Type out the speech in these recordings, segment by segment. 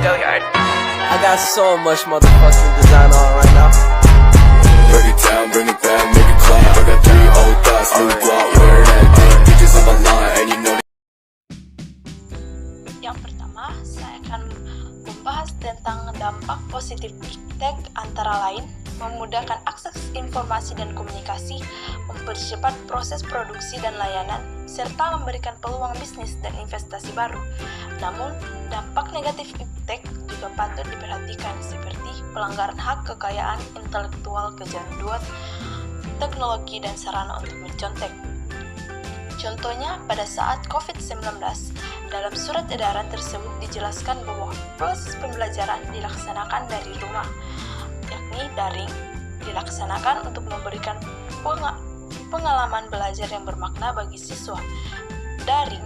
I got so much motherfucking design on right now. Break it down, bring it back, make it clap. I got 3 old thoughts, new guap, wear that thing. Bitches on my line, and you know. Yang pertama, saya akan membahas tentang dampak positif iptek antara lain memudahkan akses informasi dan komunikasi, mempercepat proses produksi dan layanan, serta memberikan peluang bisnis dan investasi baru. Namun, dampak negatif iptek juga patut diperhatikan seperti pelanggaran hak kekayaan intelektual, kecanduan teknologi, dan sarana untuk mencontek. Contohnya, pada saat COVID-19, dalam surat edaran tersebut dijelaskan bahwa proses pembelajaran dilaksanakan dari rumah, yakni daring, dilaksanakan untuk memberikan pengalaman belajar yang bermakna bagi siswa. Daring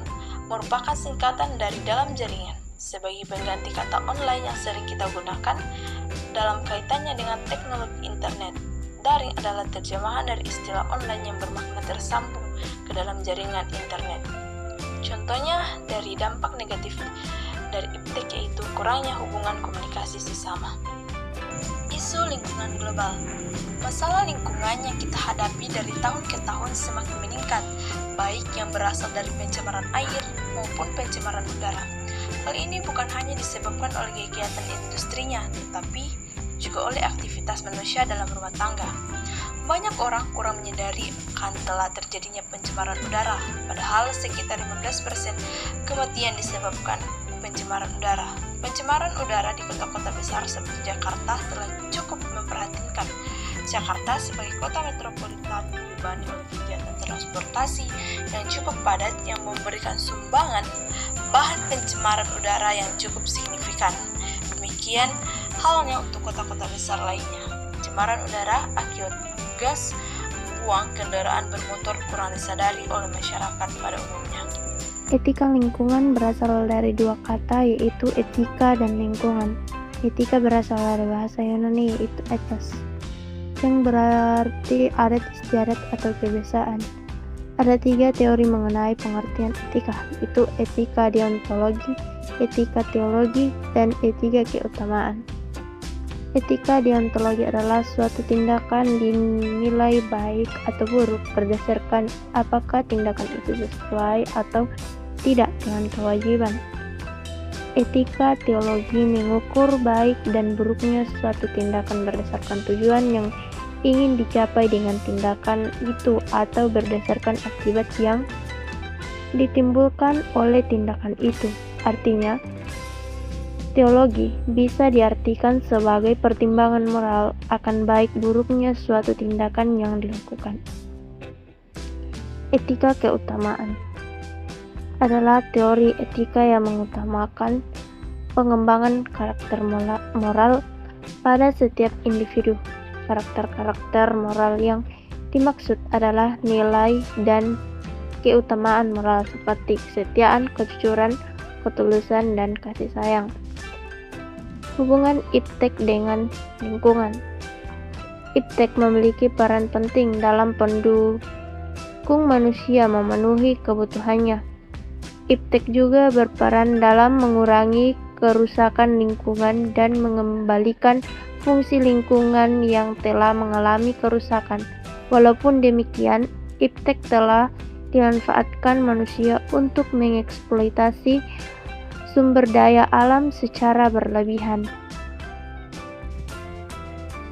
merupakan singkatan dari dalam jaringan, sebagai pengganti kata online yang sering kita gunakan dalam kaitannya dengan teknologi internet. Daring adalah terjemahan dari istilah online yang bermakna tersambung ke dalam jaringan internet. Contohnya dari dampak negatif dari iptek yaitu kurangnya hubungan komunikasi sesama. Isu lingkungan global. Masalah lingkungan yang kita hadapi dari tahun ke tahun semakin meningkat, baik yang berasal dari pencemaran air maupun pencemaran udara. Hal ini bukan hanya disebabkan oleh kegiatan industrinya, tetapi juga oleh aktivitas manusia dalam rumah tangga. Banyak orang kurang menyadari akan telah terjadinya pencemaran udara, padahal sekitar 15% kematian disebabkan pencemaran udara. Pencemaran udara di kota-kota besar seperti Jakarta telah cukup memprihatinkan. Jakarta sebagai kota metropolitan dibebani oleh kegiatan transportasi yang cukup padat yang memberikan sumbangan bahan pencemaran udara yang cukup signifikan. Demikian halnya untuk kota-kota besar lainnya. Pencemaran udara akibat gas buang kendaraan bermotor kurang disadari oleh masyarakat pada umumnya. Etika lingkungan berasal dari dua kata, yaitu etika dan lingkungan. Etika berasal dari bahasa Yunani, yaitu ethos, yang berarti adat istiadat atau kebiasaan. Ada 3 teori mengenai pengertian etika, yaitu etika deontologi, etika teologi, dan etika keutamaan. Etika deontologi adalah suatu tindakan dinilai baik atau buruk berdasarkan apakah tindakan itu sesuai atau tidak dengan kewajiban. Etika teologi mengukur baik dan buruknya suatu tindakan berdasarkan tujuan yang ingin dicapai dengan tindakan itu atau berdasarkan akibat yang ditimbulkan oleh tindakan itu. Artinya, teologi bisa diartikan sebagai pertimbangan moral akan baik buruknya suatu tindakan yang dilakukan. Etika keutamaan adalah teori etika yang mengutamakan pengembangan karakter moral pada setiap individu. Karakter-karakter moral yang dimaksud adalah nilai dan keutamaan moral seperti kesetiaan, kejujuran, ketulusan, dan kasih sayang. Hubungan iptek dengan lingkungan. Iptek memiliki peran penting dalam pendukung manusia memenuhi kebutuhannya. Iptek juga berperan dalam mengurangi kerusakan lingkungan dan mengembalikan fungsi lingkungan yang telah mengalami kerusakan. Walaupun demikian, iptek telah dimanfaatkan manusia untuk mengeksploitasi sumber daya alam secara berlebihan.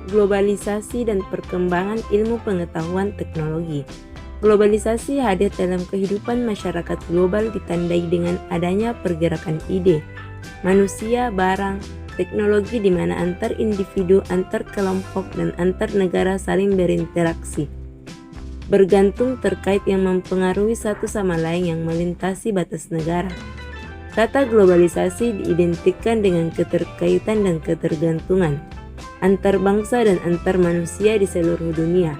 Globalisasi dan perkembangan ilmu pengetahuan teknologi. Globalisasi hadir dalam kehidupan masyarakat global ditandai dengan adanya pergerakan ide, manusia, barang, teknologi di mana antar individu, antar kelompok, dan antar negara saling berinteraksi. Bergantung terkait yang mempengaruhi satu sama lain yang melintasi batas negara. Kata globalisasi diidentikan dengan keterkaitan dan ketergantungan antar bangsa dan antar manusia di seluruh dunia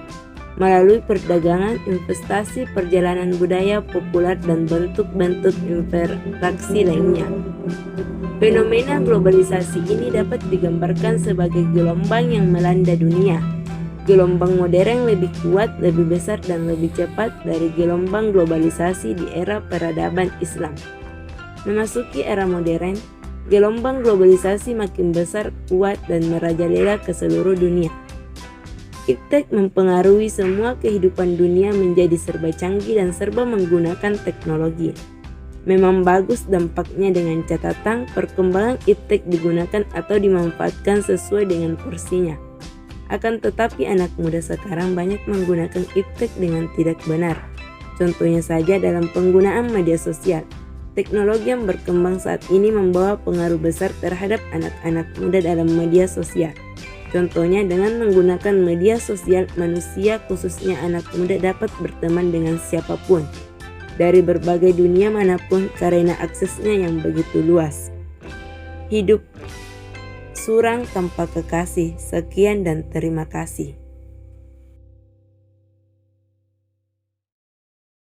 melalui perdagangan, investasi, perjalanan budaya populer, dan bentuk-bentuk interaksi lainnya. Fenomena globalisasi ini dapat digambarkan sebagai gelombang yang melanda dunia. Gelombang modern lebih kuat, lebih besar, dan lebih cepat dari gelombang globalisasi di era peradaban Islam. Memasuki era modern, Gelombang globalisasi makin besar, kuat, dan merajalela ke seluruh dunia. Iptek mempengaruhi semua kehidupan dunia menjadi serba canggih dan serba menggunakan teknologi. Memang bagus dampaknya dengan catatan perkembangan iptek digunakan atau dimanfaatkan sesuai dengan porsinya. Akan tetapi anak muda sekarang banyak menggunakan iptek dengan tidak benar. Contohnya saja dalam penggunaan media sosial. Teknologi yang berkembang saat ini membawa pengaruh besar terhadap anak-anak muda dalam media sosial. Contohnya dengan menggunakan media sosial, manusia khususnya anak muda dapat berteman dengan siapapun dari berbagai dunia manapun karena aksesnya yang begitu luas. Hidup surang tanpa kekasih. Sekian dan terima kasih.